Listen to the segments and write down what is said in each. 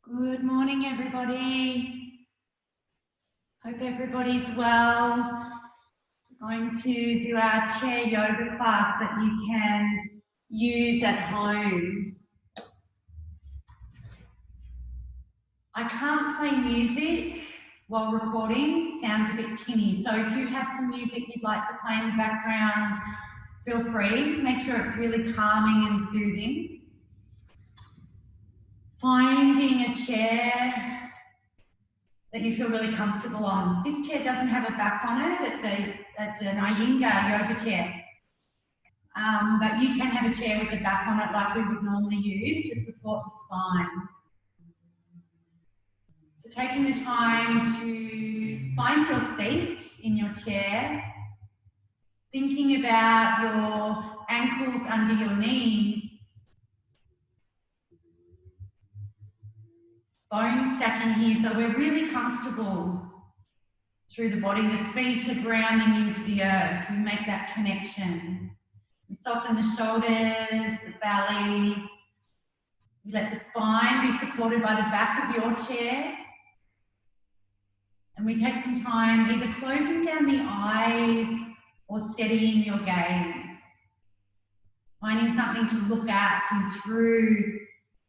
Good morning, everybody. Hope everybody's well. We're going to do our chair yoga class that you can use at home. I can't play music while recording, it sounds a bit tinny. So if you have some music you'd like to play in the background, feel free. Make sure it's really calming and soothing. Finding a chair that you feel really comfortable on. This chair doesn't have a back on it, it's an Iyengar yoga chair. But you can have a chair with a back on it like we would normally use to support the spine. So taking the time to find your seat in your chair, thinking about your ankles under your knees, bone stacking here, so we're really comfortable through the body. The feet are grounding into the earth. We make that connection. We soften the shoulders, the belly. We let the spine be supported by the back of your chair. And we take some time either closing down the eyes or steadying your gaze. Finding something to look at and through.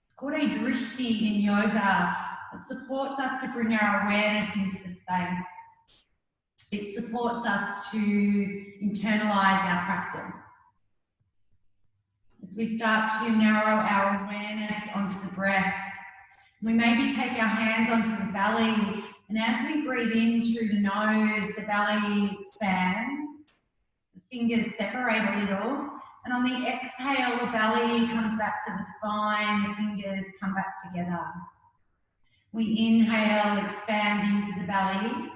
It's called a drishti in yoga. It supports us to bring our awareness into the space. It supports us to internalize our practice. As we start to narrow our awareness onto the breath, we maybe take our hands onto the belly, and as we breathe in through the nose, the belly expands, the fingers separate a little, and on the exhale, the belly comes back to the spine, the fingers come back together. We inhale, expand into the belly.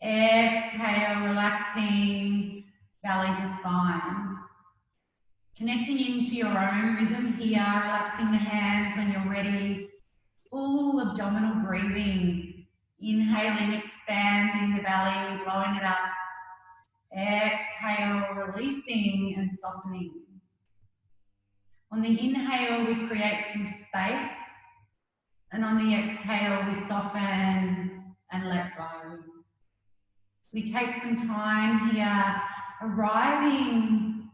Exhale, relaxing belly to spine. Connecting into your own rhythm here, relaxing the hands when you're ready. Full abdominal breathing. Inhaling, expanding the belly, blowing it up. Exhale, releasing and softening. On the inhale, we create some space. And on the exhale, we soften and let go. We take some time here, arriving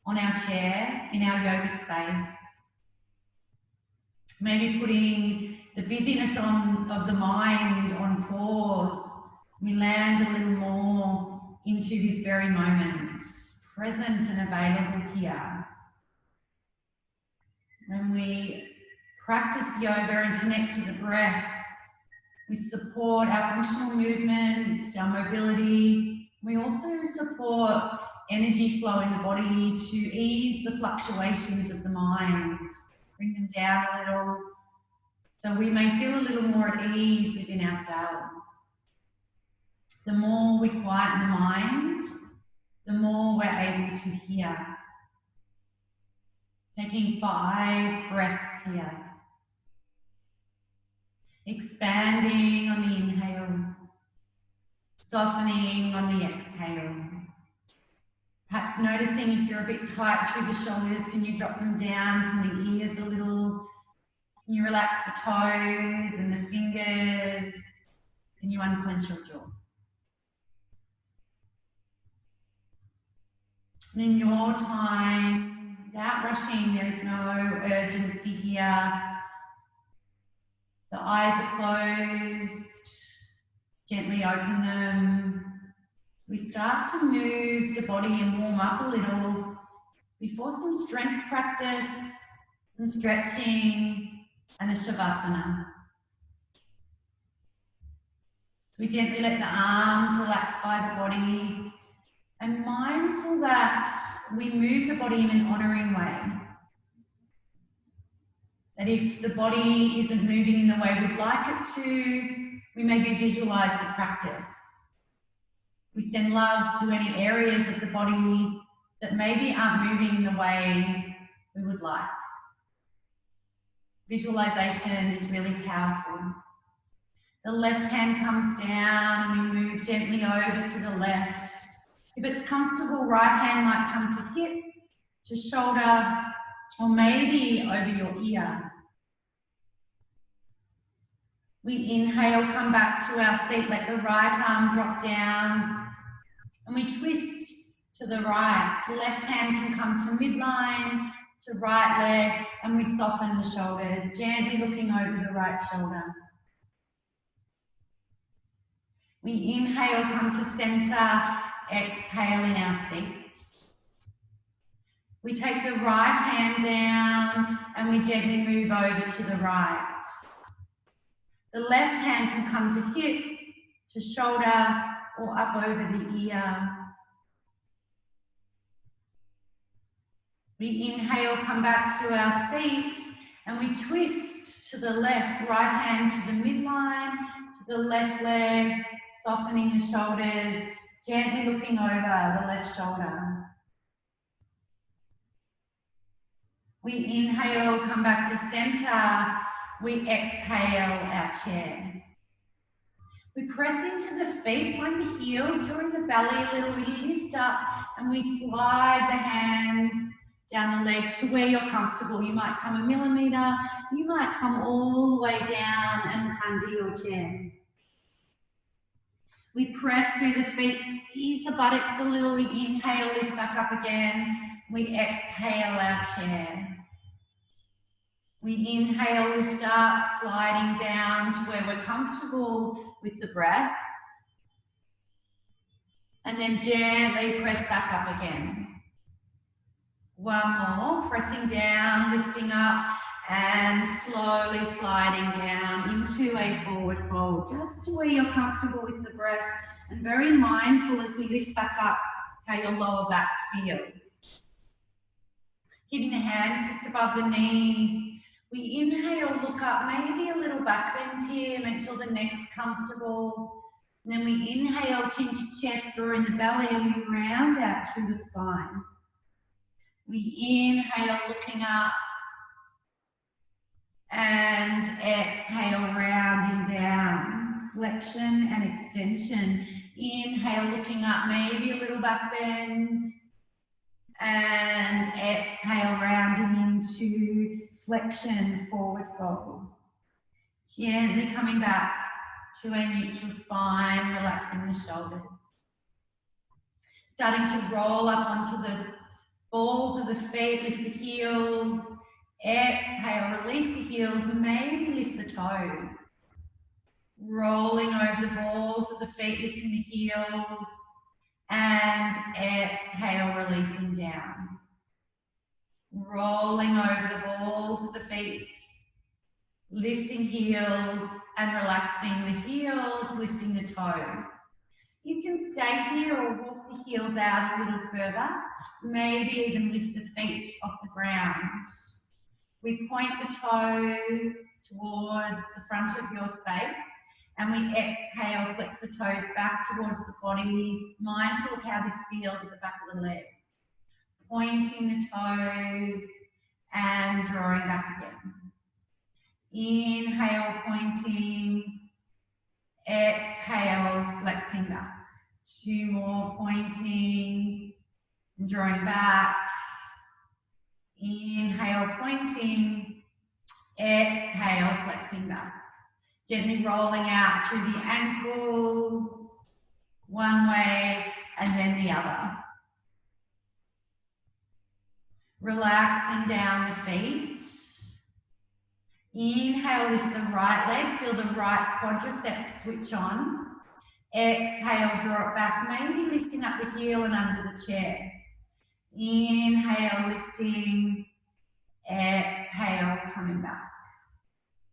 on our chair in our yoga space. Maybe putting the busyness of the mind on pause. We land a little more into this very moment, present and available here. When we practice yoga and connect to the breath, we support our functional movement, our mobility. We also support energy flow in the body to ease the fluctuations of the mind, bring them down a little, so we may feel a little more at ease within ourselves. The more we quieten the mind, the more we're able to hear. Taking 5 breaths here. Expanding on the inhale, softening on the exhale. Perhaps noticing if you're a bit tight through the shoulders, can you drop them down from the ears a little? Can you relax the toes and the fingers? Can you unclench your jaw? And in your time, without rushing, there is no urgency here. The eyes are closed, gently open them. We start to move the body and warm up a little before some strength practice, some stretching, and a shavasana. So we gently let the arms relax by the body and mindful that we move the body in an honouring way. That if the body isn't moving in the way we'd like it to, we maybe visualise the practice. We send love to any areas of the body that maybe aren't moving in the way we would like. Visualisation is really powerful. The left hand comes down and we move gently over to the left. If it's comfortable, right hand might come to hip, to shoulder, or maybe over your ear. We inhale, come back to our seat, let the right arm drop down, and we twist to the right. Left hand can come to midline, to right leg, and we soften the shoulders, gently looking over the right shoulder. We inhale, come to center, exhale in our seat. We take the right hand down and we gently move over to the right. The left hand can come to hip, to shoulder, or up over the ear. We inhale, come back to our seat, and we twist to the left, right hand to the midline, to the left leg, softening the shoulders, gently looking over the left shoulder. We inhale, come back to center. We exhale our chair. We press into the feet, find the heels, drawing the belly a little. We lift up and we slide the hands down the legs to where you're comfortable. You might come 1 millimeter, you might come all the way down and look under your chair. We press through the feet, squeeze the buttocks a little. We inhale, lift back up again. We exhale our chair. We inhale, lift up, sliding down to where we're comfortable with the breath. And then gently press back up again. One more, pressing down, lifting up, and slowly sliding down into a forward fold, just to where you're comfortable with the breath, and very mindful as we lift back up how your lower back feels. Keeping the hands just above the knees. We inhale, look up, maybe a little back bend here, make sure the neck's comfortable. And then we inhale, chin to chest, drawing the belly, and we round out through the spine. We inhale, looking up, and exhale, rounding down, flexion and extension. Inhale, looking up, maybe a little back bend, and exhale, rounding into flexion, forward fold. Gently coming back to a neutral spine, relaxing the shoulders. Starting to roll up onto the balls of the feet, lift the heels. Exhale, release the heels, maybe lift the toes. Rolling over the balls of the feet, lifting the heels. And exhale, releasing down. Rolling over the balls of the feet, lifting heels and relaxing the heels, lifting the toes. You can stay here or walk the heels out a little further, maybe even lift the feet off the ground. We point the toes towards the front of your space, and we exhale, flex the toes back towards the body, mindful of how this feels at the back of the leg. Pointing the toes and drawing back again. Inhale, pointing. Exhale, flexing back. 2 more, pointing and drawing back. Inhale, pointing. Exhale, flexing back. Gently rolling out through the ankles, one way and then the other. Relaxing down the feet. Inhale, lift the right leg, feel the right quadriceps switch on. Exhale, draw it back, maybe lifting up the heel and under the chair. Inhale, lifting. Exhale, coming back.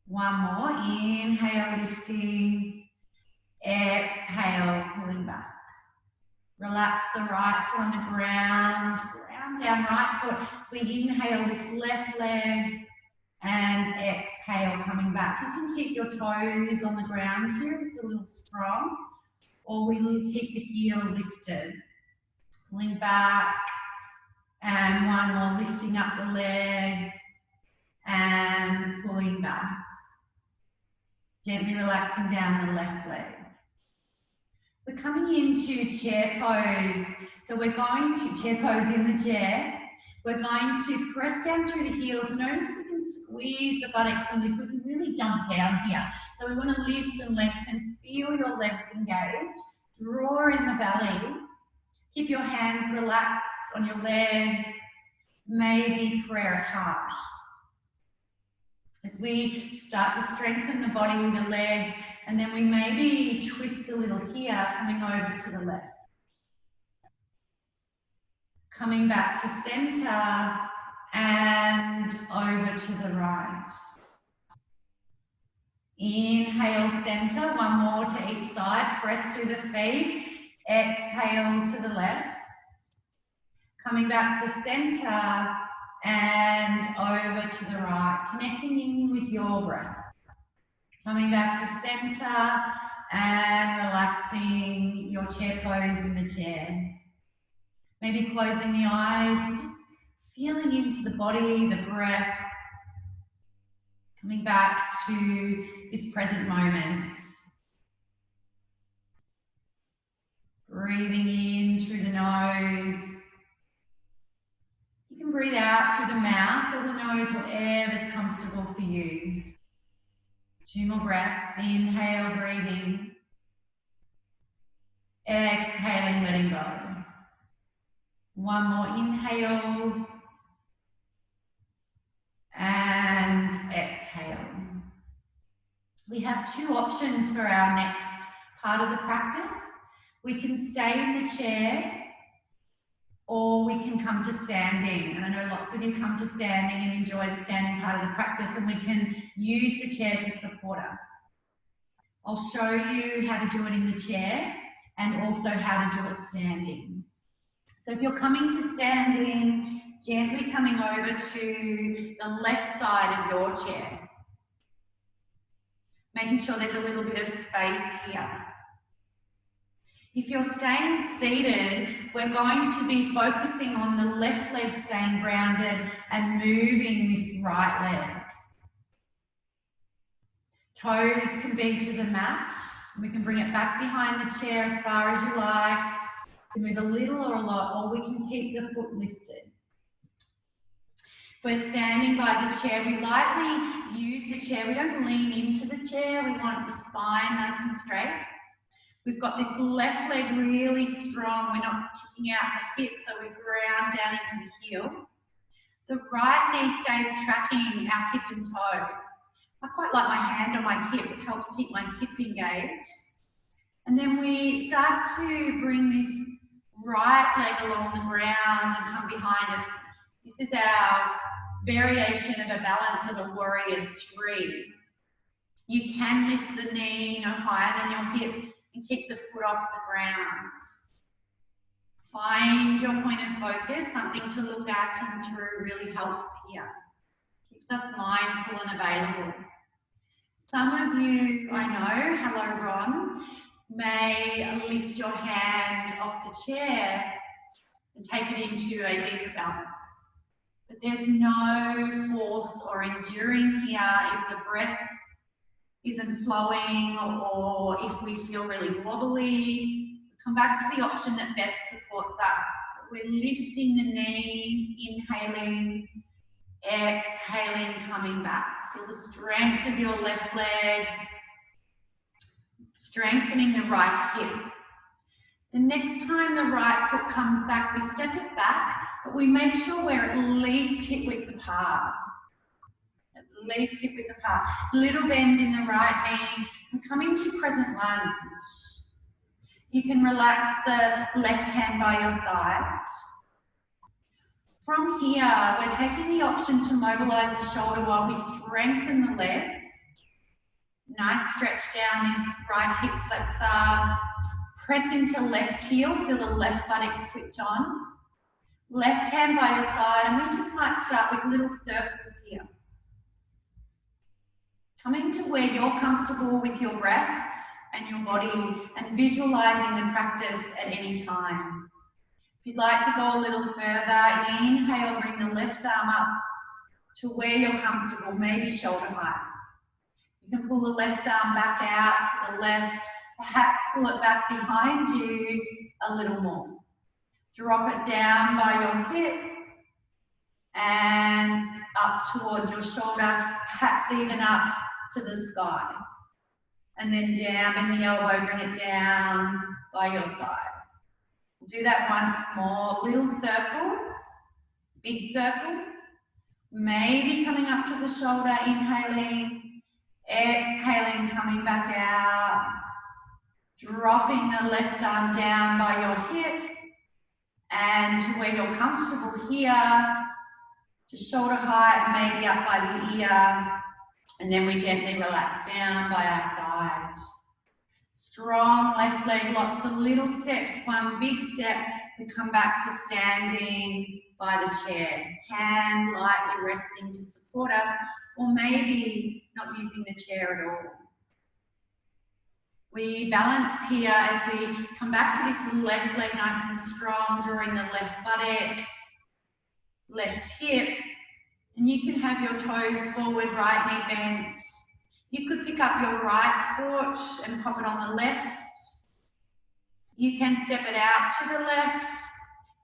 One more, inhale, lifting. Exhale, pulling back. Relax the right foot on the ground, ground down right foot. So we inhale, lift left leg, and exhale, coming back. You can keep your toes on the ground here if it's a little strong, or we will keep the heel lifted. Pulling back, and one more, lifting up the leg, and pulling back. Gently relaxing down the left leg. We're coming into chair pose. So we're going to chair pose in the chair. We're going to press down through the heels. Notice we can squeeze the buttocks and we can really really dump down here. So we want to lift and lengthen, feel your legs engaged, draw in the belly, keep your hands relaxed on your legs, maybe prayer at heart. As we start to strengthen the body with the legs, and then we maybe twist a little here, coming over to the left. Coming back to center and over to the right. Inhale, center, one more to each side, press through the feet. Exhale to the left. Coming back to center and over to the right, connecting in with your breath. Coming back to center and relaxing your chair pose in the chair. Maybe closing the eyes and just feeling into the body, the breath. Coming back to this present moment. Breathing in through the nose. You can breathe out through the mouth or the nose, whatever's comfortable for you. 2 more breaths. Inhale, breathing. Exhaling, letting go. 1 more inhale. And exhale. We have 2 options for our next part of the practice. We can stay in the chair, or we can come to standing. And I know lots of you come to standing and enjoy the standing part of the practice, and we can use the chair to support us. I'll show you how to do it in the chair and also how to do it standing. So if you're coming to standing, gently coming over to the left side of your chair. Making sure there's a little bit of space here. If you're staying seated, we're going to be focusing on the left leg staying grounded and moving this right leg. Toes can be to the mat. We can bring it back behind the chair as far as you like. We can move a little or a lot, or we can keep the foot lifted. If we're standing by the chair, we lightly use the chair. We don't lean into the chair. We want the spine nice and straight. We've got this left leg really strong. We're not kicking out the hip, so we ground down into the heel. The right knee stays tracking our hip and toe. I quite like my hand on my hip. It helps keep my hip engaged. And then we start to bring this right leg along the ground and come behind us. This is our variation of a balance of a warrior 3. You can lift the knee no higher than your hip and keep the foot off the ground. Find your point of focus, something to look at and through really helps here. Keeps us mindful and available. Some of you, I know, hello Ron, may lift your hand off the chair and take it into a deeper balance. But there's no force or enduring here if the breath isn't flowing, or if we feel really wobbly. Come back to the option that best supports us. We're lifting the knee, inhaling, exhaling, coming back. Feel the strength of your left leg, strengthening the right hip. The next time the right foot comes back, we step it back, but we make sure we're at least hip width apart. At least hip width apart. Little bend in the right knee and coming to crescent lunge. You can relax the left hand by your side. From here, we're taking the option to mobilize the shoulder while we strengthen the legs. Nice stretch down this right hip flexor. Press into left heel, feel the left buttock switch on. Left hand by your side, and we just might start with little circles here. Coming to where you're comfortable with your breath and your body, and visualizing the practice at any time. If you'd like to go a little further, inhale, bring the left arm up to where you're comfortable, maybe shoulder height. You can pull the left arm back out to the left, perhaps pull it back behind you a little more. Drop it down by your hip and up towards your shoulder, perhaps even up to the sky. And then down, bend the elbow, bring it down by your side. Do that once more. Little circles, big circles. Maybe coming up to the shoulder, inhaling, exhaling, coming back out. Dropping the left arm down by your hip and to where you're comfortable here, to shoulder height, maybe up by the ear. And then we gently relax down by our side. Strong left leg, lots of little steps, one big step to come back to standing by the chair. Hand lightly resting to support us, or maybe not using the chair at all. We balance here as we come back to this left leg nice and strong, drawing the left buttock, left hip, and you can have your toes forward, right knee bent. You could pick up your right foot and pop it on the left. You can step it out to the left.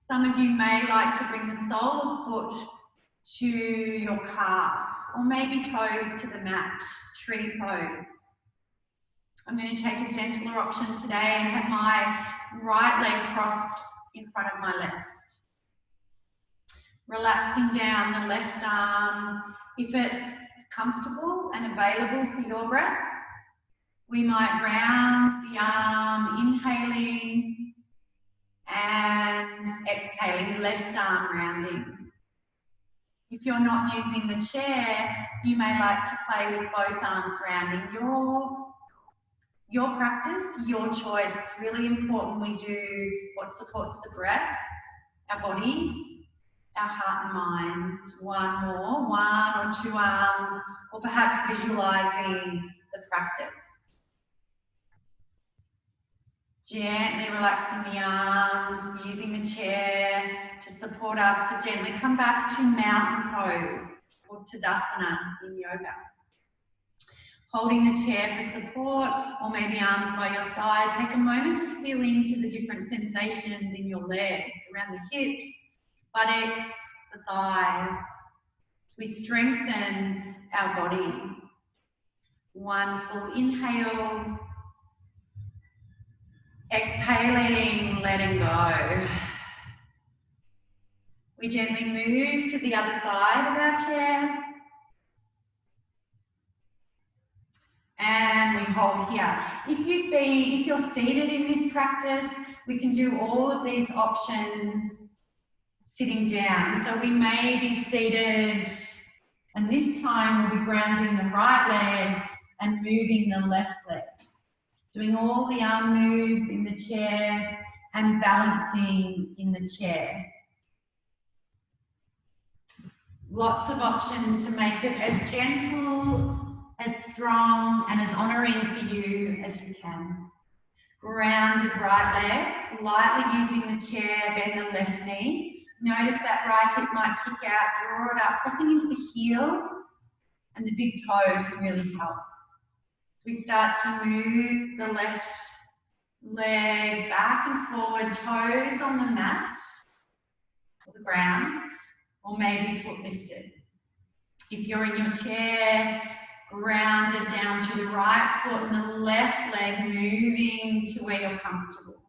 Some of you may like to bring the sole of foot to your calf, or maybe toes to the mat, tree pose. I'm going to take a gentler option today and have my right leg crossed in front of my left. Relaxing down the left arm. If it's comfortable and available for your breath, we might round the arm, inhaling and exhaling, left arm rounding. If you're not using the chair, you may like to play with both arms rounding. Your practice, your choice. It's really important we do what supports the breath, our body, our heart and mind. One more, one or two arms, or perhaps visualizing the practice. Gently relaxing the arms, using the chair to support us to gently come back to mountain pose or Tadasana in yoga. Holding the chair for support, or maybe arms by your side. Take a moment to feel into the different sensations in your legs, around the hips, buttocks, the thighs. We strengthen our body. One full inhale. Exhaling, letting go. We gently move to the other side of our chair. And we hold here. If you're seated in this practice, we can do all of these options sitting down. So we may be seated, and this time we'll be grounding the right leg and moving the left leg. Doing all the arm moves in the chair and balancing in the chair. Lots of options to make it as gentle, as strong and as honouring for you as you can. Grounded right leg, lightly using the chair, bend the left knee. Notice that right hip might kick out, draw it up, pressing into the heel, and the big toe can really help. We start to move the left leg back and forward, toes on the mat, or the ground, or maybe foot lifted. If you're in your chair, grounded down to the right foot and the left leg moving to where you're comfortable.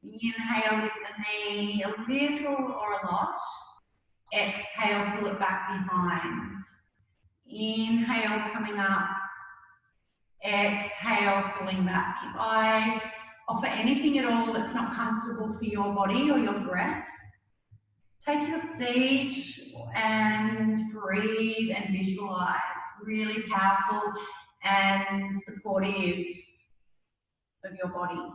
Inhale, lift the knee, a little or a lot. Exhale, pull it back behind. Inhale, coming up. Exhale, pulling back. If I offer anything at all that's not comfortable for your body or your breath, take your seat and breathe and visualize. Really powerful and supportive of your body.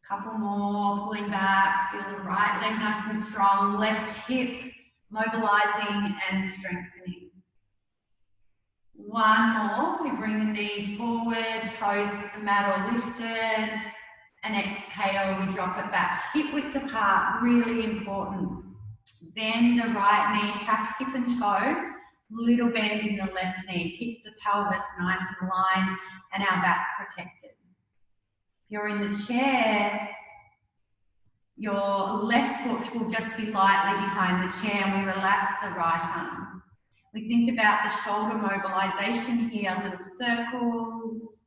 Couple more, pulling back, feel the right leg nice and strong, left hip mobilizing and strengthening. One more, we bring the knee forward, toes to the mat or lifted, and exhale, we drop it back. Hip width apart, really important. Bend the right knee, tuck hip and toe, little bend in the left knee, keeps the pelvis nice and aligned and our back protected. If you're in the chair, your left foot will just be lightly behind the chair and we relax the right arm. We think about the shoulder mobilization here, little circles.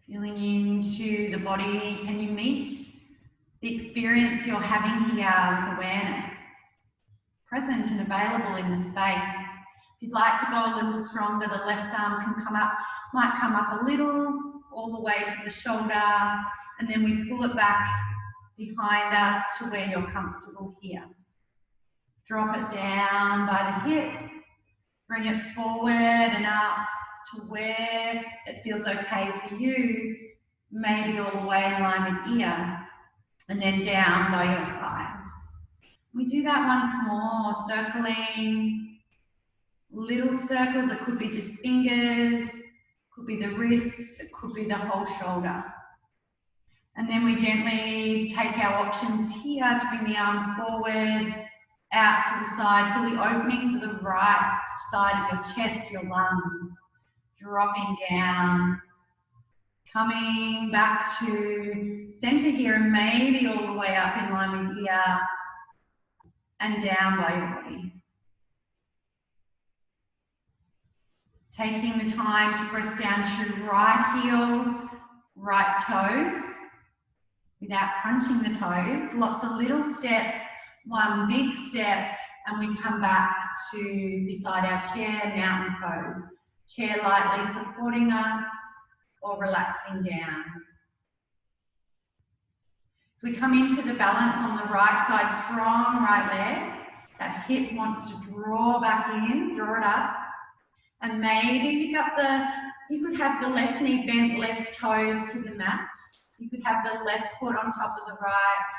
Feeling into the body. Can you meet the experience you're having here with awareness? Present and available in the space. If you'd like to go a little stronger, the left arm can come up, might come up a little, all the way to the shoulder, and then we pull it back behind us to where you're comfortable here. Drop it down by the hip, bring it forward and up to where it feels okay for you, maybe all the way in line with ear, and then down by your side. We do that once more, circling little circles. It could be just fingers, could be the wrist, it could be the whole shoulder. And then we gently take our options here to bring the arm forward, out to the side, fully opening for the right side of your chest, your lungs. Dropping down, coming back to center here and maybe all the way up in line with ear and down by your body. Taking the time to press down to right heel, right toes without crunching the toes. Lots of little steps, one big step, and we come back to beside our chair, mountain pose. Chair lightly supporting us or relaxing down. So we come into the balance on the right side, strong right leg. That hip wants to draw back in, draw it up. And maybe pick up you could have the left knee bent, left toes to the mat. You could have the left foot on top of the right.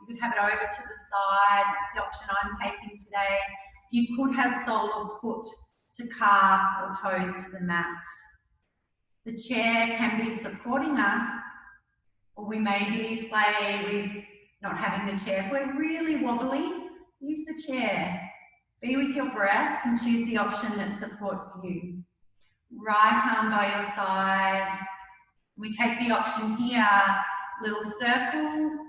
You could have it over to the side. That's the option I'm taking today. You could have sole of foot to calf or toes to the mat. The chair can be supporting us, or we maybe play with not having the chair. If we're really wobbly, use the chair. Be with your breath and choose the option that supports you. Right arm by your side. We take the option here, little circles,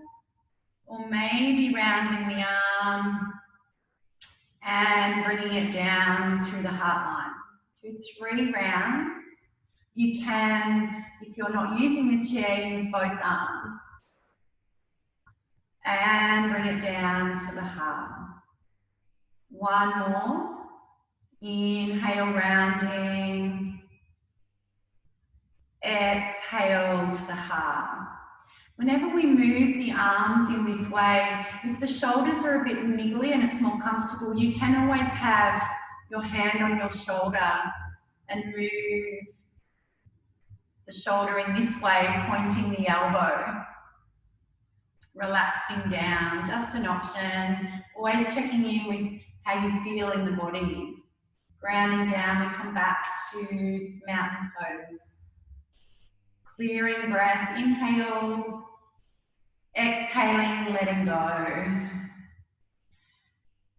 or maybe rounding the arm and bringing it down through the heart line. Do 3 rounds. You can, if you're not using the chair, use both arms. And bring it down to the heart. One more. Inhale, rounding. Exhale to the heart. Whenever we move the arms in this way, if the shoulders are a bit niggly and it's more comfortable, you can always have your hand on your shoulder and move the shoulder in this way, pointing the elbow. Relaxing down, just an option. Always checking in with how you feel in the body. Grounding down, we come back to mountain pose. Clearing breath, inhale. Exhaling, letting go.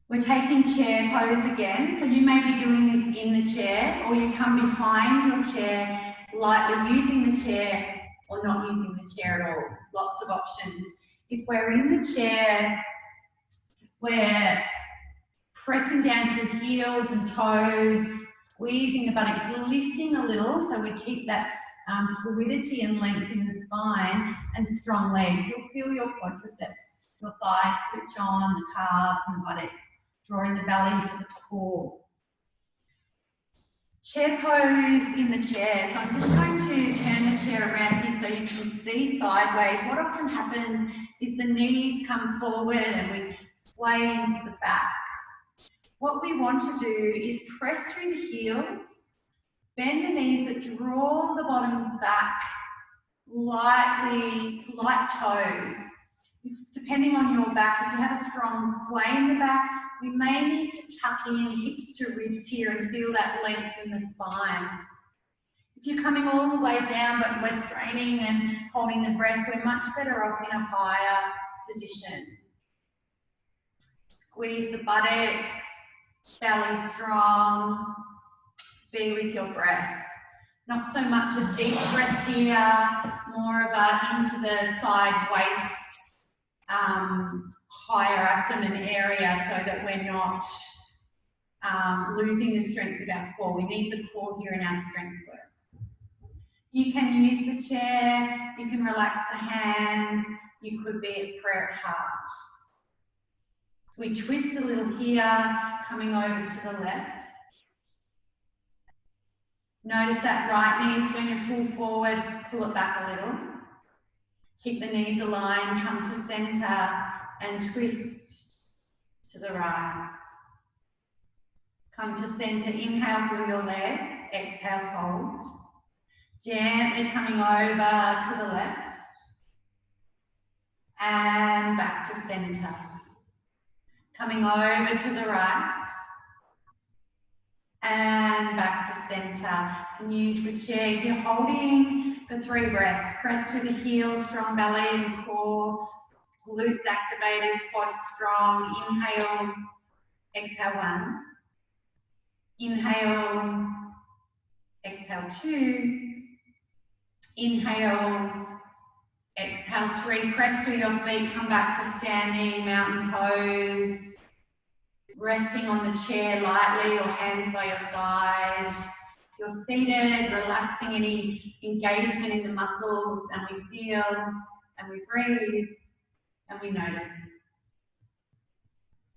We're taking chair pose again. So you may be doing this in the chair, or you come behind your chair, lightly using the chair or not using the chair at all. Lots of options. If we're in the chair, we're pressing down through heels and toes, squeezing the buttocks, lifting a little so we keep that fluidity and length in the spine, and strong legs. You'll feel your quadriceps, your thighs switch on, the calves and the buttocks, drawing the belly for the core. Chair pose in the chair. So I'm just going to turn the chair around here so you can see sideways. What often happens is the knees come forward and we sway into the back. What we want to do is press through the heels, bend the knees, but draw the bottoms back lightly, light toes. Depending on your back, if you have a strong sway in the back, we may need to tuck in hips to ribs here and feel that length in the spine. If you're coming all the way down but we're straining and holding the breath, we're much better off in a higher position. Squeeze the buttocks, belly strong, be with your breath. Not so much a deep breath here, more of a into the side waist higher abdomen area so that we're not losing the strength of our core. We need the core here in our strength work. You can use the chair, you can relax the hands, you could be at prayer at heart. So we twist a little here, coming over to the left. Notice that right knee is going to pull forward, pull it back a little. Keep the knees aligned, come to center and twist to the right. Come to center, inhale through your legs, exhale, hold. Gently coming over to the left and back to center. Coming over to the right and back to center. You can use the chair. You're holding for 3 breaths. Press through the heels, strong belly and core. Glutes activated, quads strong. Inhale, exhale 1. Inhale, exhale 2. Inhale, exhale 3. Press through your feet, come back to standing, mountain pose. Resting on the chair lightly or hands by your side. You're seated, relaxing any engagement in the muscles, and we feel, and we breathe, and we notice.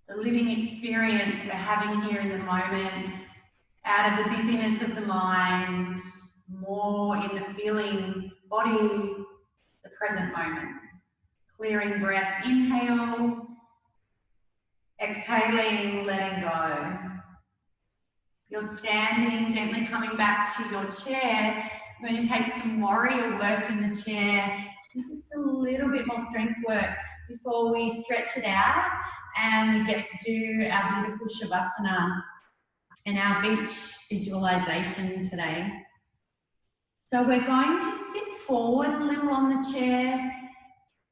The living experience we're having here in the moment, out of the busyness of the mind, more in the feeling body, the present moment. Clearing breath, inhale, exhaling, letting go. You're standing, gently coming back to your chair. You're going to take some warrior work in the chair, and just a little bit more strength work before we stretch it out and we get to do our beautiful Shavasana and our beach visualization today. So we're going to sit forward a little on the chair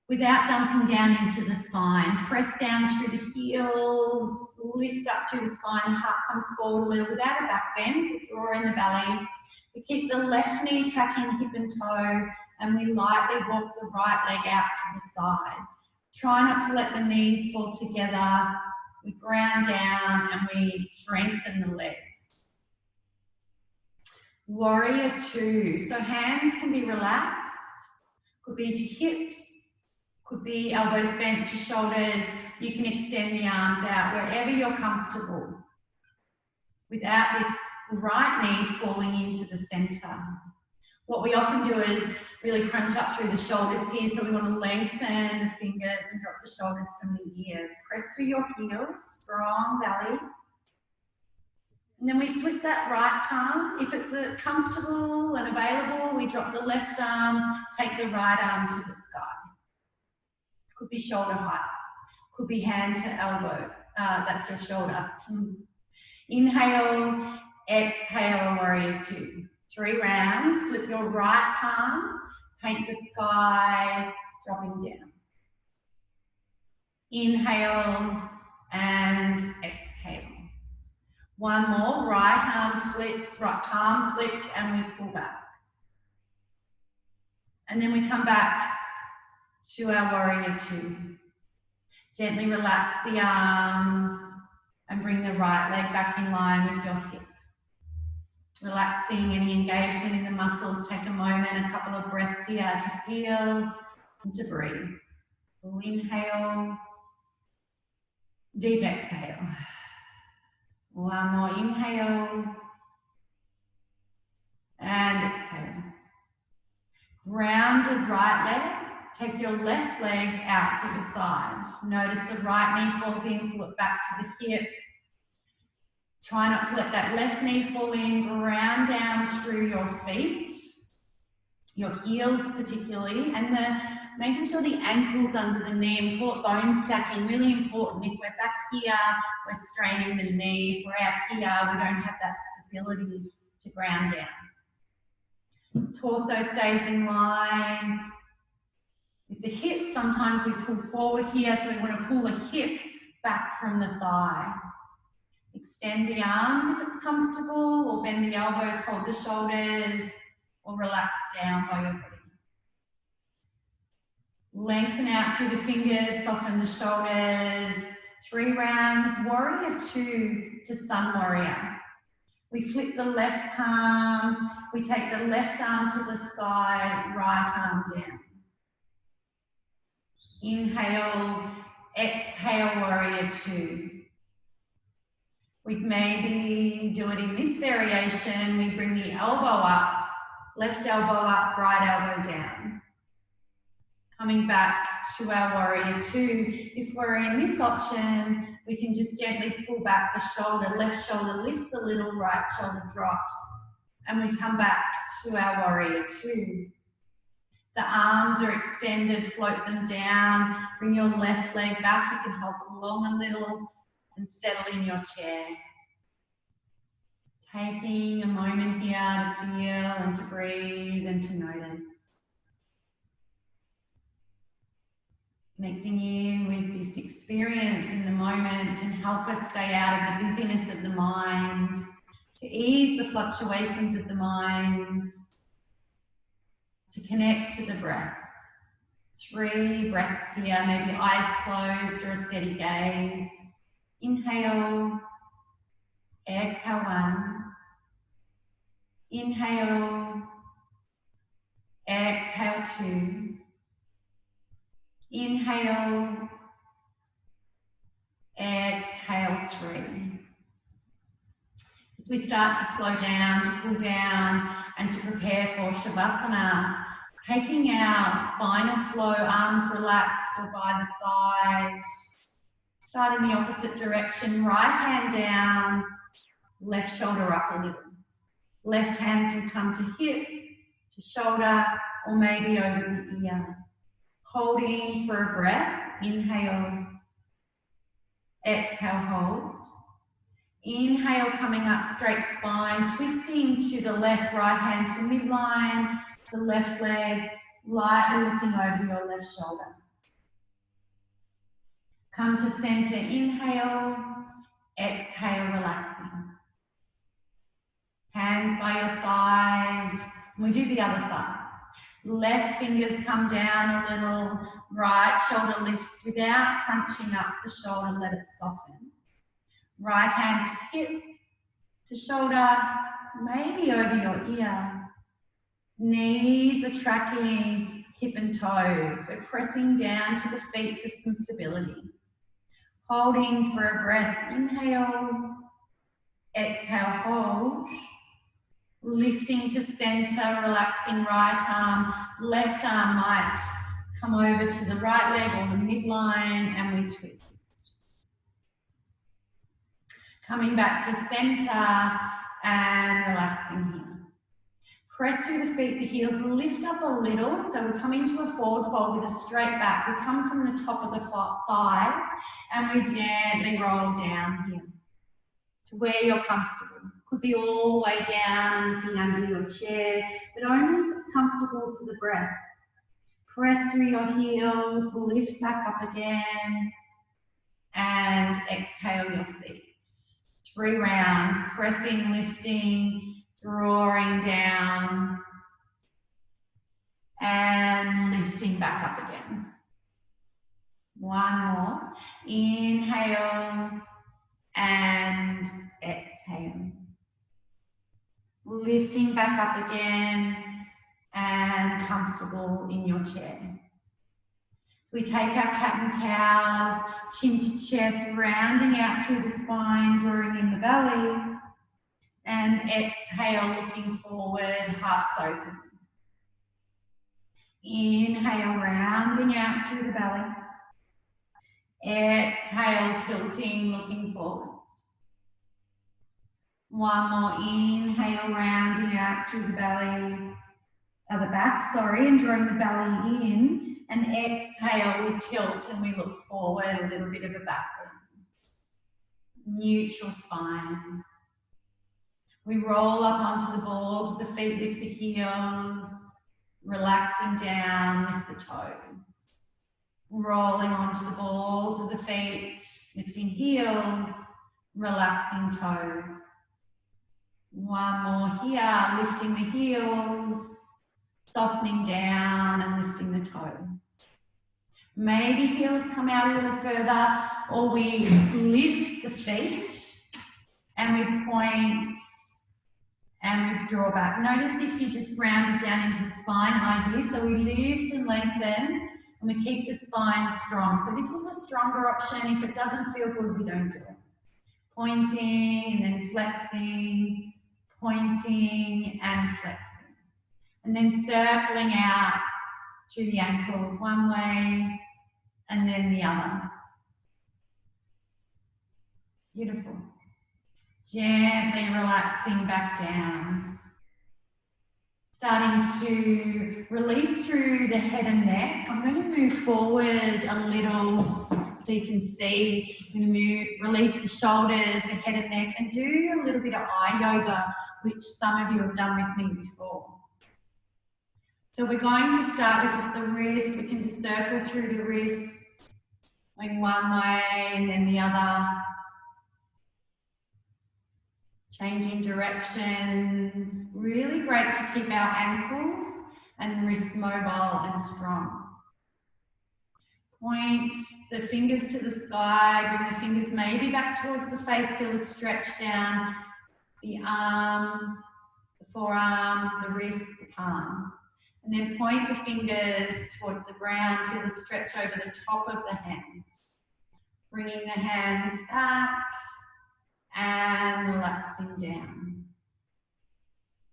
without dumping down into the spine. Press down through the heels, lift up through the spine, heart comes forward a little without a back bend, so draw in the belly. We keep the left knee tracking hip and toe, and we lightly walk the right leg out to the side. Try not to let the knees fall together. We ground down and we strengthen the legs. Warrior 2. So hands can be relaxed, could be to hips, could be elbows bent to shoulders. You can extend the arms out wherever you're comfortable without this right knee falling into the center. What we often do is really crunch up through the shoulders here, so we want to lengthen the fingers and drop the shoulders from the ears. Press through your heels, strong belly. And then we flip that right palm. If it's comfortable and available, we drop the left arm, take the right arm to the sky. Could be shoulder height, could be hand to elbow, that's your shoulder. Inhale, exhale, warrior 2. 3 rounds, flip your right palm, paint the sky, dropping down. Inhale and exhale. 1 more, right arm flips, right palm flips, and we pull back. And then we come back to our warrior 2. Gently relax the arms and bring the right leg back in line with your hip. Relaxing any engagement in the muscles. Take a moment, a couple of breaths here to feel and to breathe. Full inhale, deep exhale. 1 more inhale and exhale. Grounded right leg. Take your left leg out to the side. Notice the right knee falls in, pull it back to the hip. Try not to let that left knee fall in, ground down through your feet, your heels particularly, and making sure the ankle's under the knee, and we call it bone stacking, really important. If we're back here, we're straining the knee. If we're out here, we don't have that stability to ground down. Torso stays in line. With the hips, sometimes we pull forward here, so we want to pull the hip back from the thigh. Extend the arms if it's comfortable, or bend the elbows, hold the shoulders, or relax down by your body. Lengthen out through the fingers, soften the shoulders. 3 rounds, warrior 2 to sun warrior. We flip the left palm, we take the left arm to the sky, right arm down. Inhale, exhale, warrior 2. We maybe do it in this variation. We bring the elbow up, left elbow up, right elbow down. Coming back to our warrior 2. If we're in this option, we can just gently pull back the shoulder. Left shoulder lifts a little, right shoulder drops. And we come back to our warrior 2. The arms are extended, float them down. Bring your left leg back. You can help along a little and settle in your chair. Taking a moment here to feel and to breathe and to notice. Connecting in with this experience in the moment can help us stay out of the busyness of the mind, to ease the fluctuations of the mind, to connect to the breath. 3 breaths here, maybe eyes closed or a steady gaze. Inhale, exhale 1. Inhale, exhale 2. Inhale, exhale 3. As we start to slow down, to cool down, and to prepare for Shavasana, taking our spinal flow, arms relaxed or by the side. Start in the opposite direction, right hand down, left shoulder up a little. Left hand can come to hip, to shoulder, or maybe over the ear. Holding for a breath, inhale, exhale, hold. Inhale, coming up, straight spine, twisting to the left, right hand to midline, the left leg, lightly looking over your left shoulder. Come to center, inhale, exhale, relaxing. Hands by your side, we do the other side. Left fingers come down a little, right shoulder lifts without crunching up the shoulder, let it soften. Right hand to hip, to shoulder, maybe over your ear. Knees are tracking hip and toes. We're pressing down to the feet for some stability. Holding for a breath, inhale, exhale, hold. Lifting to center, relaxing right arm, left arm might come over to the right leg or the midline, and we twist. Coming back to center and relaxing here. Press through the feet, the heels lift up a little, so we come into a forward fold with a straight back. We come from the top of the thighs and we gently roll down here to where you're comfortable. Could be all the way down, looking under your chair, but only if it's comfortable for the breath. Press through your heels, lift back up again, and exhale your seat. 3 rounds, pressing, lifting, drawing down, and lifting back up again. 1 more. Inhale and exhale. Lifting back up again and comfortable in your chair. So we take our cat and cows, chin to chest, rounding out through the spine, drawing in the belly, and exhale, looking forward, hearts open. Inhale, rounding out through the belly. Exhale, tilting, looking forward. 1 more, inhale, rounding out through the belly, the back, and drawing the belly in, and exhale, we tilt and we look forward, a little bit of a back bend. Neutral spine. We roll up onto the balls of the feet, lift the heels, relaxing down, lift the toes. Rolling onto the balls of the feet, lifting heels, relaxing toes. 1 more here, lifting the heels, softening down and lifting the toes. Maybe heels come out a little further, or we lift the feet and we point and we draw back. Notice if you just rounded down into the spine, I did. So we lift and lengthen and we keep the spine strong. So this is a stronger option. If it doesn't feel good, we don't do it. Pointing and then flexing, pointing and flexing. And then circling out through the ankles one way and then the other. Beautiful. Gently relaxing back down. Starting to release through the head and neck. I'm going to move forward a little so you can see. I'm going to release the shoulders, the head and neck, and do a little bit of eye yoga, which some of you have done with me before. So we're going to start with just the wrists. We can just circle through the wrists, going one way and then the other. Changing directions. Really great to keep our ankles and wrists mobile and strong. Point the fingers to the sky. Bring the fingers maybe back towards the face. Feel the stretch down the arm, the forearm, the wrist, the palm. And then point the fingers towards the ground. Feel the stretch over the top of the hand. Bringing the hands back and relaxing down.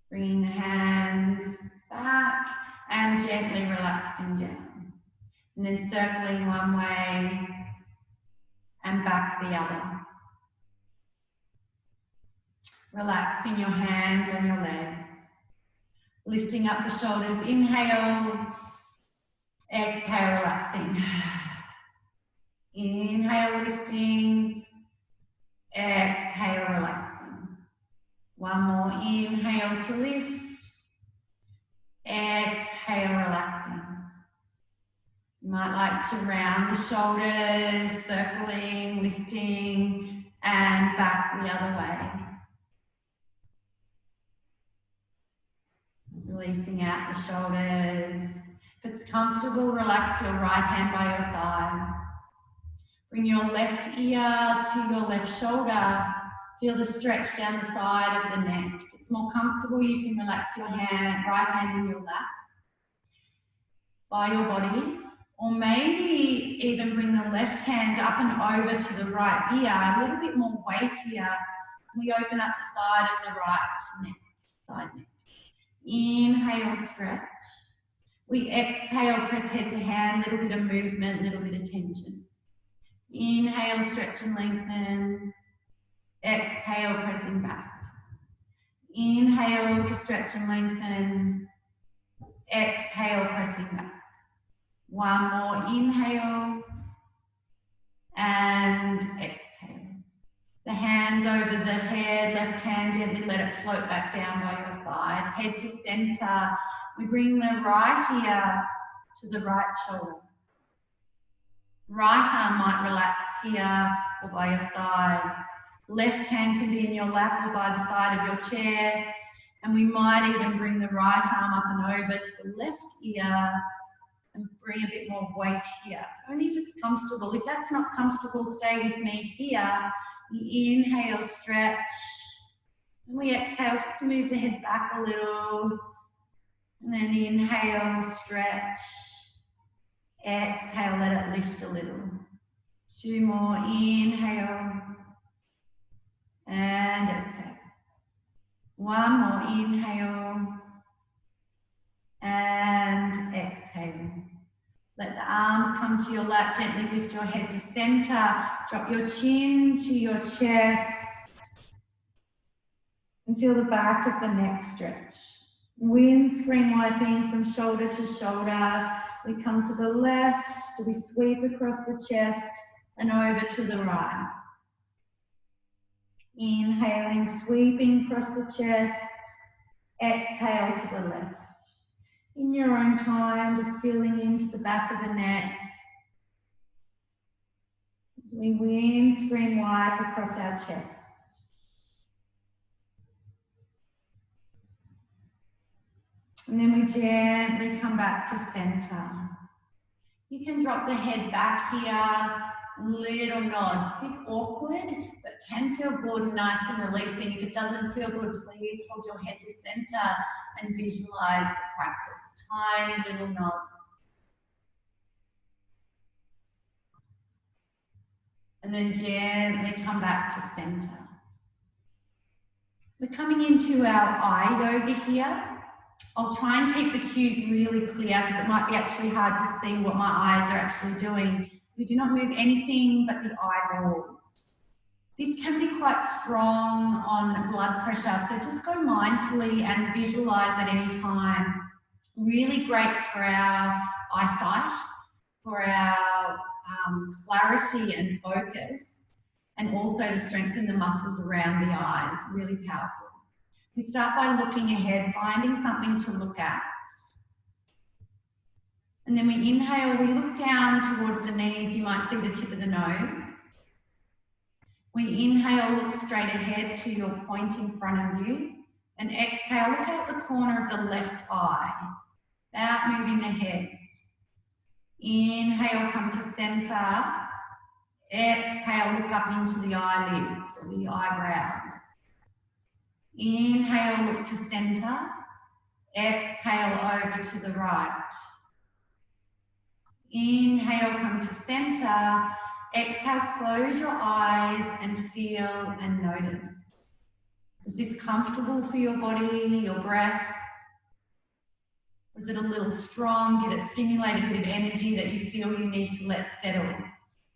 Bringing the hands back and gently relaxing down. And then circling one way and back the other. Relaxing your hands and your legs. Lifting up the shoulders, inhale, exhale, relaxing. Inhale, lifting, exhale, relaxing. One more, inhale to lift, exhale, relaxing. You might like to round the shoulders, circling, lifting, and back the other way. Releasing out the shoulders. If it's comfortable, relax your right hand by your side. Bring your left ear to your left shoulder. Feel the stretch down the side of the neck. If it's more comfortable, you can relax your right hand in your lap by your body. Or maybe even bring the left hand up and over to the right ear. A little bit more weight here. We open up the side of the right neck, side neck. Inhale, stretch. We exhale, press head to hand, little bit of movement, little bit of tension. Inhale, stretch and lengthen. Exhale, pressing back. Inhale to stretch and lengthen. Exhale, pressing back. One more, inhale and exhale. The hands over the head, left hand gently let it float back down by your side. Head to center. We bring the right ear to the right shoulder. Right arm might relax here or by your side. Left hand can be in your lap or by the side of your chair. And we might even bring the right arm up and over to the left ear and bring a bit more weight here. Only if it's comfortable. If that's not comfortable, stay with me here. We inhale, stretch. And we exhale, just move the head back a little. And then inhale, stretch. Exhale, let it lift a little. Two more, inhale. And exhale. One more, inhale. And exhale. Let the arms come to your lap, gently lift your head to center. Drop your chin to your chest. And feel the back of the neck stretch. Windscreen wiping from shoulder to shoulder. We come to the left, we sweep across the chest and over to the right. Inhaling, sweeping across the chest. Exhale to the left. In your own time, just feeling into the back of the neck. As we windscreen wipe across our chest. And then we gently come back to center. You can drop the head back here, little nods. A bit awkward, but can feel good and nice and releasing. If it doesn't feel good, please hold your head to center and visualize the practice. Tiny little nods. And then gently come back to center. We're coming into our eye yoga here. I'll try and keep the cues really clear because it might be actually hard to see what my eyes are actually doing. We do not move anything but the eyeballs. This can be quite strong on blood pressure, so just go mindfully and visualize at any time. Really great for our eyesight, for our clarity and focus, and also to strengthen the muscles around the eyes. Really powerful. We start by looking ahead, finding something to look at. And then we inhale, we look down towards the knees. You might see the tip of the nose. We inhale, look straight ahead to your point in front of you. And exhale, look out the corner of the left eye, without moving the head. Inhale, come to center. Exhale, look up into the eyelids or the eyebrows. Inhale, look to center. Exhale, over to the right. Inhale, come to center. Exhale, close your eyes and feel and notice. Is this comfortable for your body, your breath? Was it a little strong? Did it stimulate a bit of energy that you feel you need to let settle?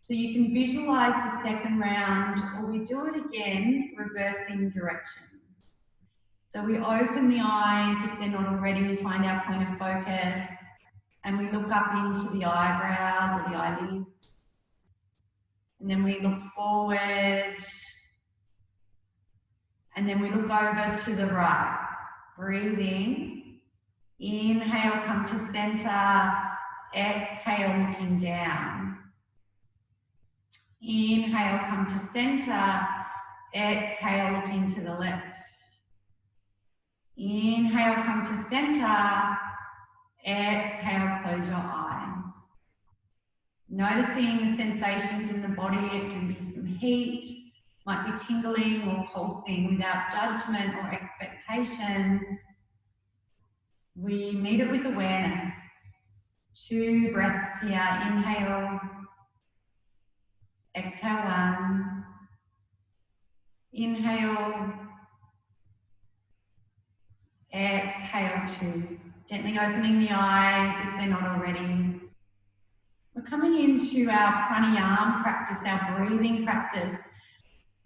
So you can visualize the second round, or we do it again, reversing directions. So we open the eyes if they're not already, find our point of focus, and we look up into the eyebrows or the eyelids. And then we look forward, and then we look over to the right. Breathing. Inhale, come to center. Exhale, looking down. Inhale, come to center. Exhale, looking to the left. Inhale, come to center. Exhale, close your eyes. Noticing the sensations in the body. It can be some heat, might be tingling or pulsing without judgment or expectation. We meet it with awareness. 2 breaths here. Inhale. Exhale 1. Inhale. Exhale 2. Gently opening the eyes if they're not already. We're coming into our pranayama practice, our breathing practice.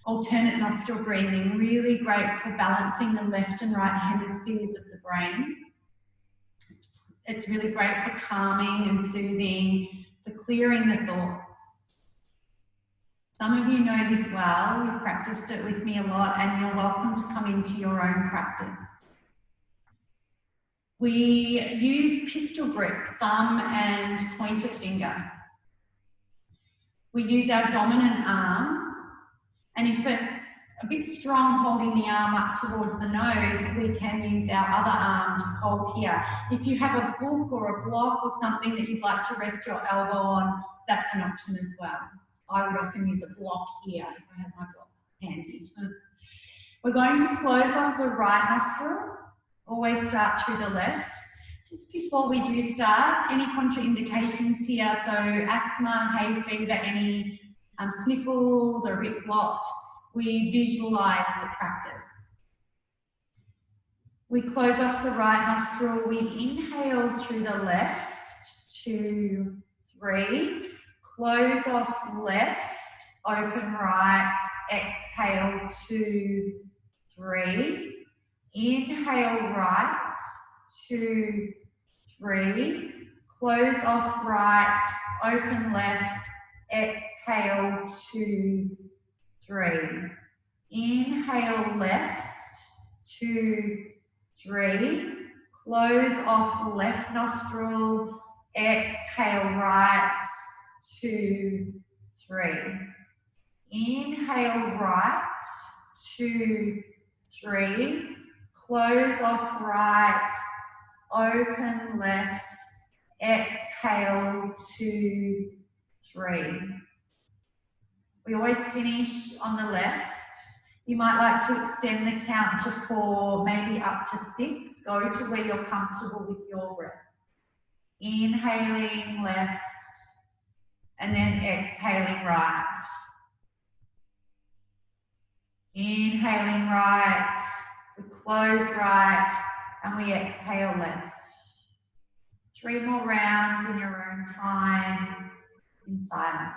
Alternate nostril breathing, really great for balancing the left and right hemispheres of the brain. It's really great for calming and soothing, for clearing the thoughts. Some of you know this well, you've practiced it with me a lot, and you're welcome to come into your own practice. We use pistol grip, thumb and pointer finger. We use our dominant arm, and if it's a bit strong holding the arm up towards the nose, we can use our other arm to hold here. If you have a book or a block or something that you'd like to rest your elbow on, that's an option as well. I would often use a block here if I had my block handy. We're going to close off the right nostril. Always start through the left. Just before we do start, any contraindications here, so asthma, hay fever, any sniffles or a bit blocked, we visualize the practice. We close off the right nostril, we inhale through the left, 2, 3, close off left, open right, exhale, 2, 3, inhale right, 2, 3, close off right, open left, exhale, 2, 3. Inhale left, 2, 3, close off left nostril, exhale right, 2, 3. Inhale right, 2, 3, close off right, open left, Exhale, 2, 3. We always finish on the left. You might like to extend the count to 4, maybe up to 6. Go to where you're comfortable with your breath. Inhaling left, and then exhaling right. Inhaling right, we close right, and we exhale left. 3 more rounds in your own time, in silence.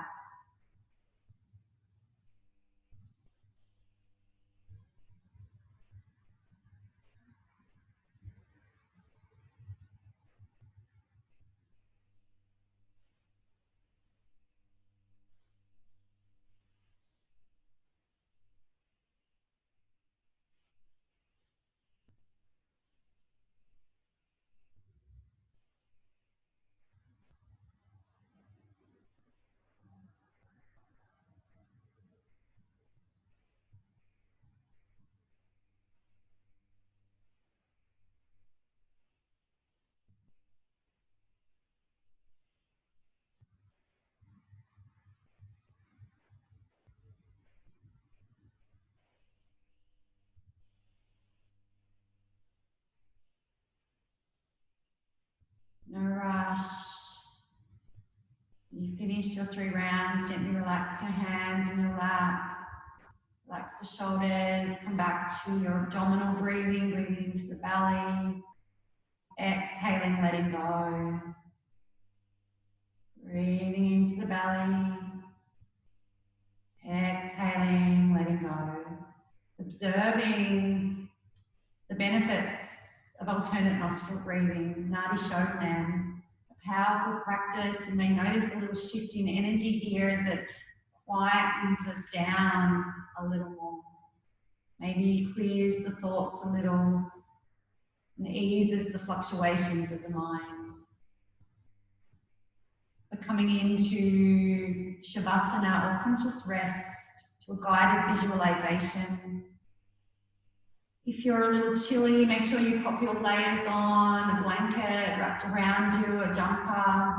No rush. You finished your 3 rounds, gently relax your hands in your lap. Relax the shoulders, come back to your abdominal breathing, breathing into the belly. Exhaling, letting go. Breathing into the belly. Exhaling, letting go. Observing the benefits of alternate nostril breathing, Nadi Shodhana, a powerful practice. You may notice a little shift in energy here as it quietens us down a little more. Maybe clears the thoughts a little and eases the fluctuations of the mind. We're coming into Shavasana, or conscious rest, to a guided visualization. If you're a little chilly, make sure you pop your layers on, a blanket wrapped around you, a jumper.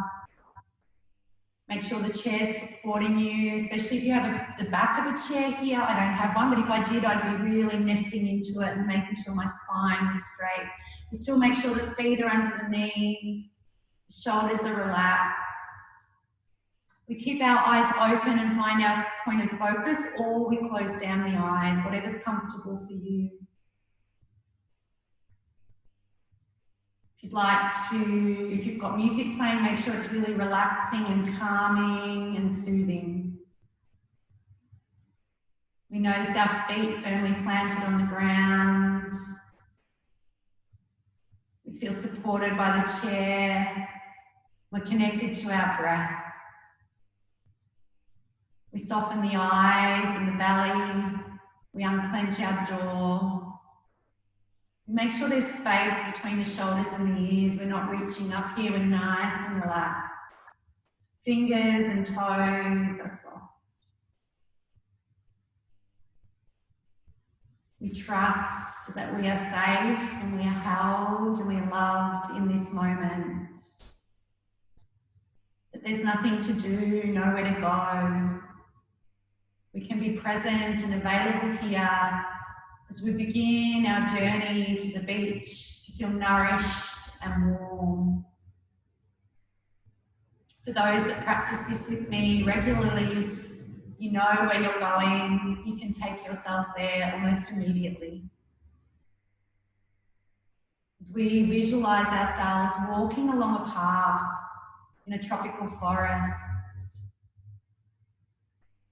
Make sure the chair's supporting you, especially if you have the back of a chair here. I don't have one, but if I did, I'd be really nesting into it and making sure my spine is straight. You still make sure the feet are under the knees, the shoulders are relaxed. We keep our eyes open and find our point of focus, or we close down the eyes, whatever's comfortable for you. If you'd like to, if you've got music playing, make sure it's really relaxing and calming and soothing. We notice our feet firmly planted on the ground. We feel supported by the chair. We're connected to our breath. We soften the eyes and the belly. We unclench our jaw. Make sure there's space between the shoulders and the ears. We're not reaching up here. We're nice and relaxed. Fingers and toes are soft. We trust that we are safe and we are held and we are loved in this moment. That there's nothing to do, nowhere to go. We can be present and available here as we begin our journey to the beach to feel nourished and warm. For those that practice this with me regularly, you know where you're going. You can take yourselves there almost immediately. As we visualize ourselves walking along a path in a tropical forest,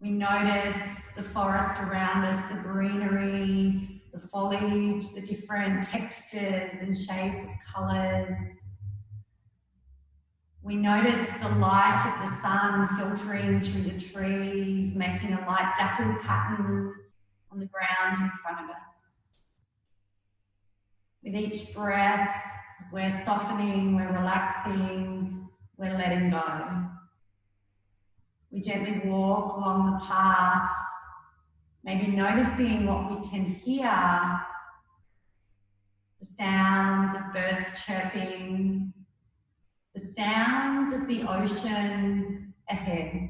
we notice the forest around us, the greenery, the foliage, the different textures and shades of colours. We notice the light of the sun filtering through the trees, making a light dappled pattern on the ground in front of us. With each breath, we're softening, we're relaxing, we're letting go. We gently walk along the path, maybe noticing what we can hear, the sounds of birds chirping, the the sounds of the ocean ahead.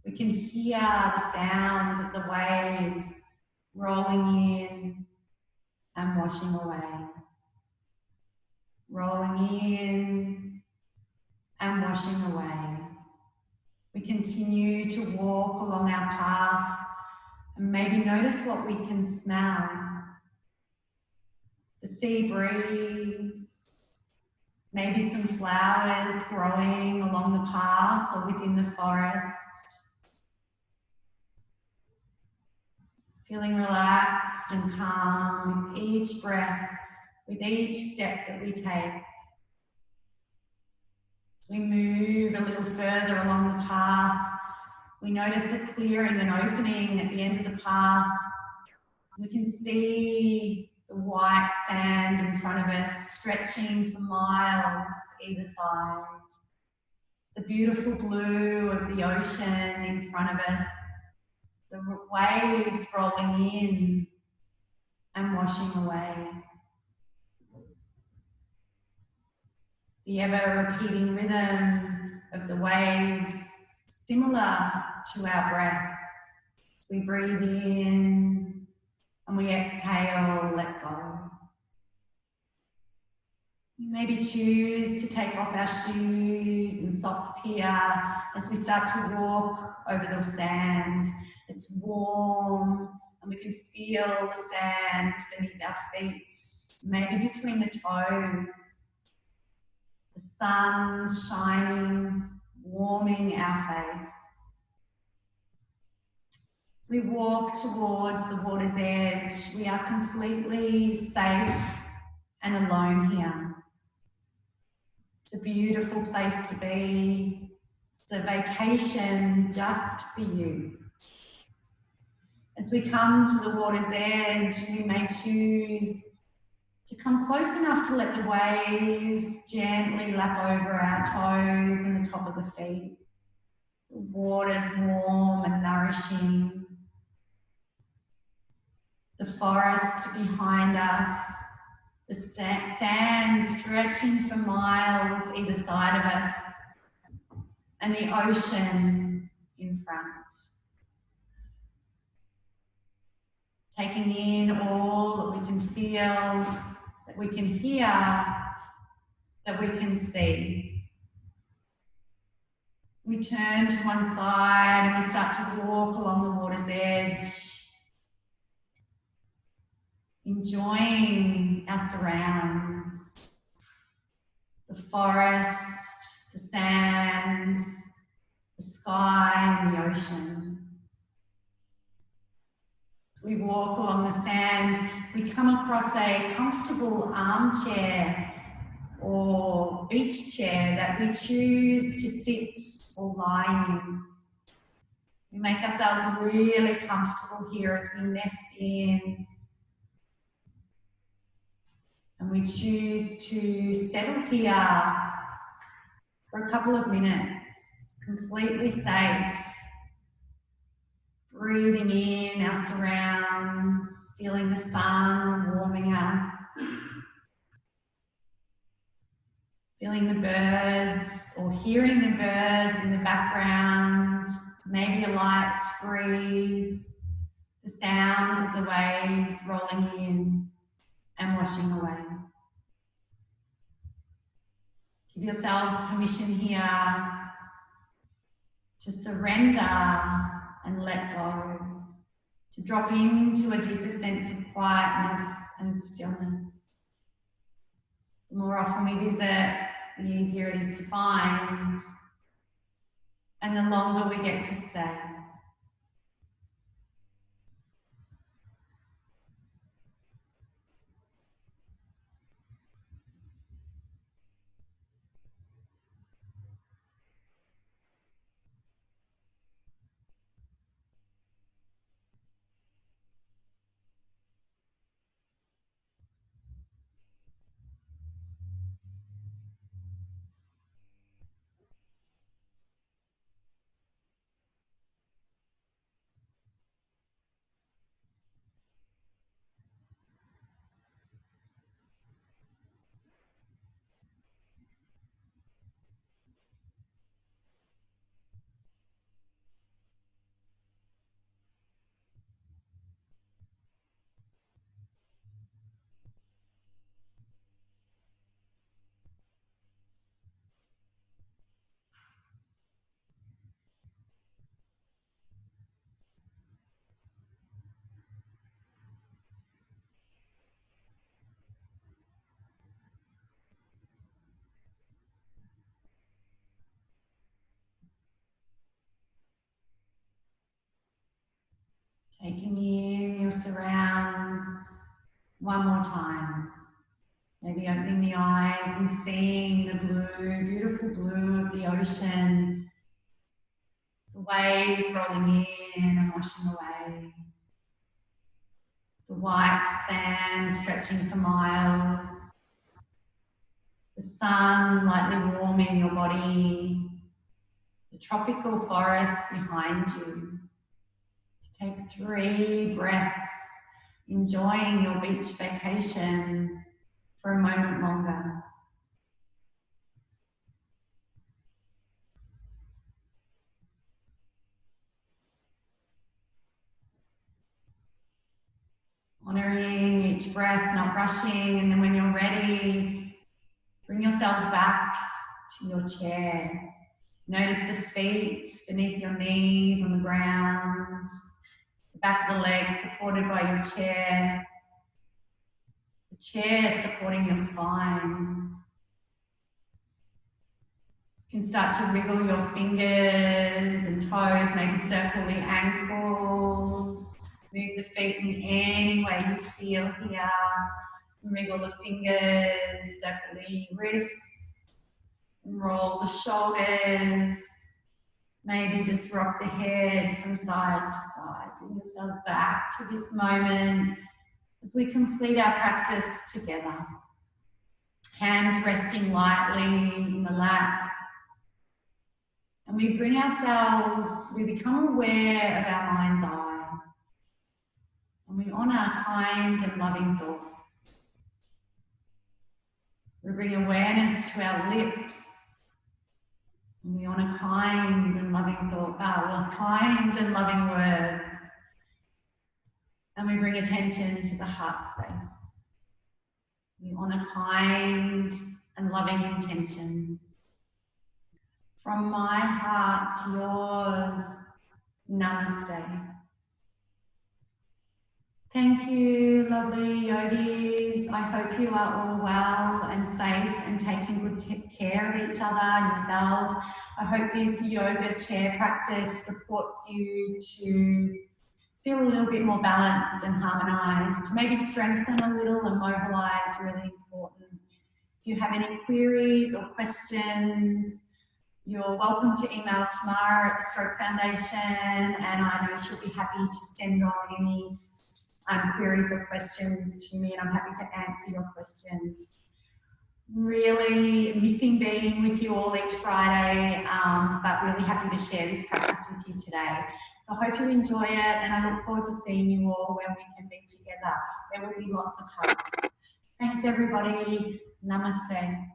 We can hear the sounds of the waves rolling in and washing away. Rolling in and washing away. We continue to walk along our path and maybe notice what we can smell. The sea breeze, maybe some flowers growing along the path or within the forest. Feeling relaxed and calm with each breath, with each step that we take. As we move a little further along the path, we notice a clearing, an opening at the end of the path. We can see the white sand in front of us, stretching for miles either side. The beautiful blue of the ocean in front of us. The waves rolling in and washing away. The ever-repeating rhythm of the waves, similar to our breath. We breathe in and we exhale, let go. We maybe choose to take off our shoes and socks here as we start to walk over the sand. It's warm and we can feel the sand beneath our feet, maybe between the toes. The sun's shining, warming our face. We walk towards the water's edge. We are completely safe and alone here. It's a beautiful place to be. It's a vacation just for you. As we come to the water's edge, we may choose to come close enough to let the waves gently lap over our toes and the top of the feet. The water's warm and nourishing. The forest behind us, the sand stretching for miles either side of us, and the ocean in front. Taking in all that we can feel, that we can hear, that we can see. We turn to one side and we start to walk along the water's edge, enjoying our surrounds, the forest, the sands, the sky and the ocean. As we walk along the sand, we come across a comfortable armchair or beach chair that we choose to sit or lie in. We make ourselves really comfortable here as we nest in. And we choose to settle here for a couple of minutes, completely safe. Breathing in our surrounds, feeling the sun warming us. Feeling the birds or hearing the birds in the background, maybe a light breeze, the sounds of the waves rolling in and washing away. Give yourselves permission here to surrender and let go, to drop into a deeper sense of quietness and stillness. The more often we visit, the easier it is to find, and the longer we get to stay. Taking in your surrounds one more time. Maybe opening the eyes and seeing the blue, beautiful blue of the ocean, the waves rolling in and washing away, the white sand stretching for miles, the sun lightly warming your body, the tropical forest behind you. Take 3 breaths, enjoying your beach vacation for a moment longer. Honoring each breath, not rushing, and then when you're ready, bring yourselves back to your chair. Notice the feet beneath your knees on the ground, the back of the legs supported by your chair, the chair supporting your spine. You can start to wriggle your fingers and toes, maybe circle the ankles, move the feet in any way you feel here. Wriggle the fingers, circle the wrists, and roll the shoulders. Maybe just rock the head from side to side. Bring yourselves back to this moment as we complete our practice together. Hands resting lightly in the lap. And we bring ourselves, we become aware of our mind's eye. And we honour kind and loving thoughts. We bring awareness to our lips. And we honour kind and loving thoughts, kind and loving words. And we bring attention to the heart space. We honour kind and loving intentions. From my heart to yours, namaste. Thank you, lovely yogis. I hope you are all well and safe and taking good care of each other and yourselves. I hope this yoga chair practice supports you to feel a little bit more balanced and harmonized, to maybe strengthen a little and mobilize, really important. If you have any queries or questions, you're welcome to email Tamara at the Stroke Foundation, and I know she'll be happy to send on any queries or questions to me, and I'm happy to answer your questions. Really missing being with you all each Friday, but really happy to share this practice with you today. So I hope you enjoy it, and I look forward to seeing you all when we can be together. There will be lots of hugs. Thanks everybody. Namaste.